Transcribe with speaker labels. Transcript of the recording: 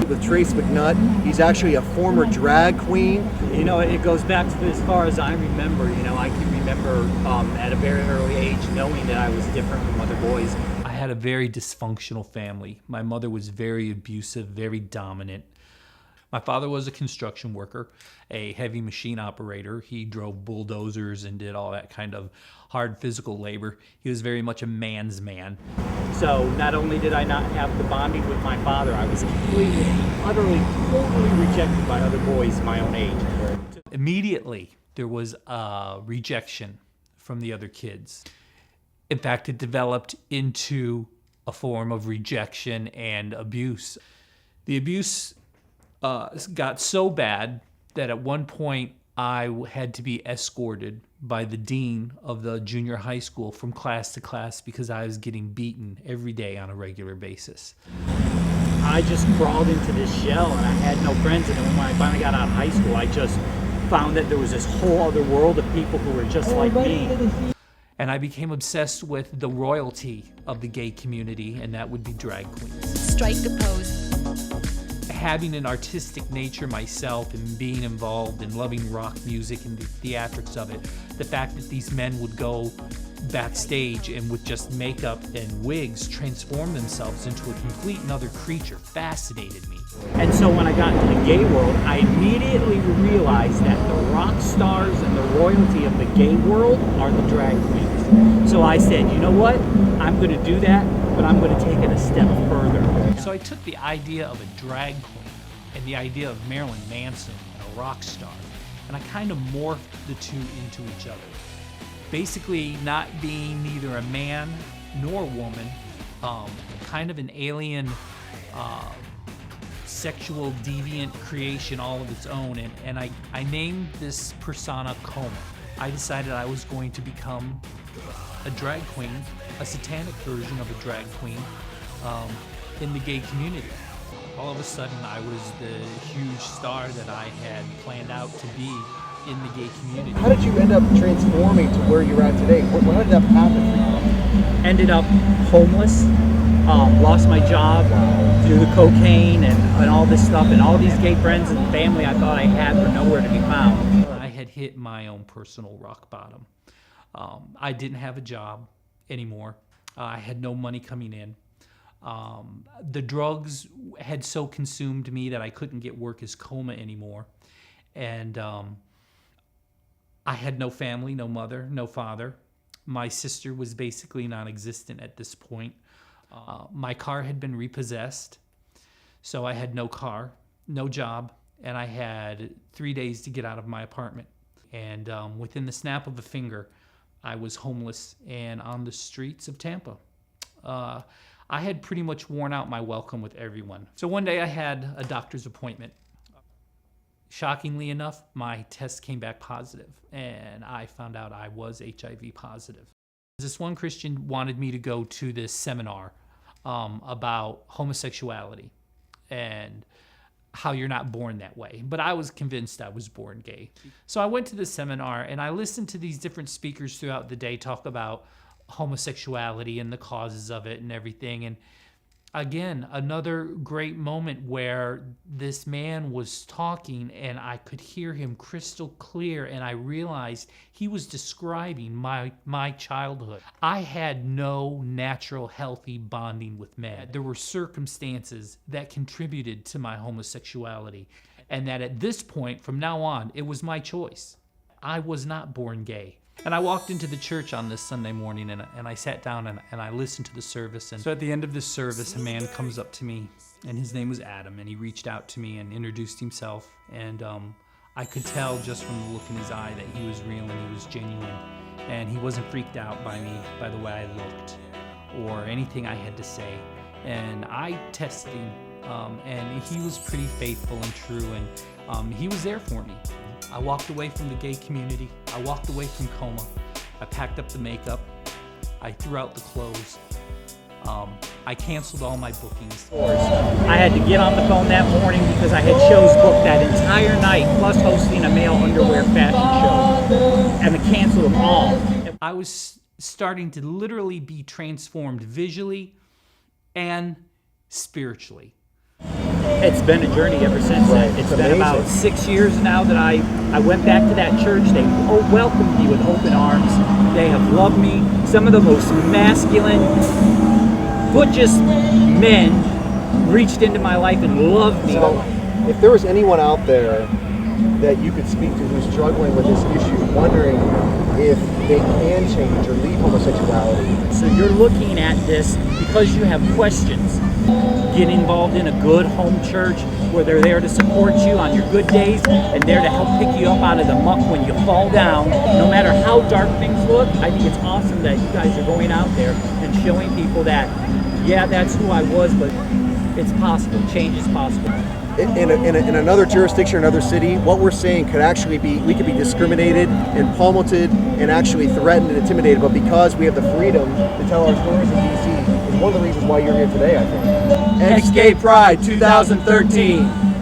Speaker 1: with TraceMcNutt. He's actually a former drag queen.
Speaker 2: You know, it goes back to as far as I remember. You know, I can remember at a very early age knowing that I was different from other boys.
Speaker 3: I had a very dysfunctional family. My mother was very abusive, very dominant. My father was a construction worker, a heavy machine operator. He drove bulldozers and did all that kind of hard physical labor. He was very much a man's man.
Speaker 2: So not only did I not have the bonding with my father, I was completely, utterly, totally rejected by other boys my own age.
Speaker 3: Immediately, there was a rejection from the other kids. In fact, it developed into a form of rejection and abuse. The abuse got so bad that at one point I had to be escorted by the dean of the junior high school from class to class because I was getting beaten every day on a regular basis.
Speaker 2: I just crawled into this shell and I had no friends, and then when I finally got out of high school, I just found that there was this whole other world of people who were just like me.
Speaker 3: And I became obsessed with the royalty of the gay community, and that would be drag queens.
Speaker 4: Strike a pose.
Speaker 3: Having an artistic nature myself and being involved in loving rock music and the theatrics of it, the fact that these men would go backstage and with just makeup and wigs transform themselves into a complete another creature fascinated me.
Speaker 2: And so when I got into the gay world, I immediately realized that the rock stars and the royalty of the gay world are the drag queens. So I said, you know what? I'm going to do that, but I'm going to take it a step further.
Speaker 3: So I took the idea of a drag queen and the idea of Marilyn Manson and a rock star, and I kind of morphed the two into each other. Basically not being neither a man nor woman, kind of an alien sexual deviant creation all of its own, and I named this persona Coma. I decided I was going to become a drag queen, a satanic version of a drag queen in the gay community. All of a sudden I was the huge star that I had planned out to be in the gay community.
Speaker 1: How did you end up transforming to where you're at today? How did that happen for you?
Speaker 2: Ended up homeless, lost my job through the cocaine and all this stuff, and all these gay friends and family I thought I had were nowhere to be found.
Speaker 3: I had hit my own personal rock bottom. I didn't have a job anymore. I had no money coming in. The drugs had so consumed me that I couldn't get work as Coma anymore. And I had no family, no mother, no father. My sister was basically non-existent at this point. My car had been repossessed, so I had no car, no job, and I had 3 days to get out of my apartment. And within the snap of a finger, I was homeless and on the streets of Tampa. I had pretty much worn out my welcome with everyone. So one day I had a doctor's appointment. Shockingly enough, my test came back positive, and I found out I was HIV positive. This one Christian wanted me to go to this seminar about homosexuality and how you're not born that way. But I was convinced I was born gay. So I went to this seminar, and I listened to these different speakers throughout the day talk about homosexuality and the causes of it and everything. And again, another great moment where this man was talking and I could hear him crystal clear, and I realized he was describing my childhood. I had no natural healthy bonding with men. There were circumstances that contributed to my homosexuality, and that at this point, from now on, it was my choice. I was not born gay. And I walked into the church on this Sunday morning, and I sat down and I listened to the service. And so at the end of the service, a man comes up to me, and his name was Adam, and he reached out to me and introduced himself. And I could tell just from the look in his eye that he was real and he was genuine. And he wasn't freaked out by me, by the way I looked, or anything I had to say. And I tested him, and he was pretty faithful and true, and he was there for me. I walked away from the gay community. I walked away from Coma. I packed up the makeup. I threw out the clothes. I canceled all my bookings.
Speaker 2: I had to get on the phone that morning because I had shows booked that entire night, plus hosting a male underwear fashion show, and I canceled them all.
Speaker 3: I was starting to literally be transformed visually and spiritually.
Speaker 2: It's been a journey ever since
Speaker 1: Right.
Speaker 2: then. It's
Speaker 1: It's
Speaker 2: been about
Speaker 1: amazing.
Speaker 2: 6 years now that I went back to that church. They welcomed me with open arms. They have loved me. Some of the most masculine, butchest men reached into my life and loved me.
Speaker 1: So, if there was anyone out there that you could speak to who's struggling with this issue, wondering if they can change or leave homosexuality,
Speaker 2: So you're looking at this because you have questions. Get involved in a good home church where they're there to support you on your good days and there to help pick you up out of the muck when you fall down. No matter how dark things look, I think it's awesome that you guys are going out there and showing people that, yeah, that's who I was, but it's possible. Change is possible.
Speaker 1: in another jurisdiction, another city, what we're saying could actually be, we could be discriminated and pummeled and actually threatened and intimidated, but because we have the freedom to tell our stories in DC is one of the reasons why you're here today, I think.
Speaker 4: Ex-Gay Pride 2013.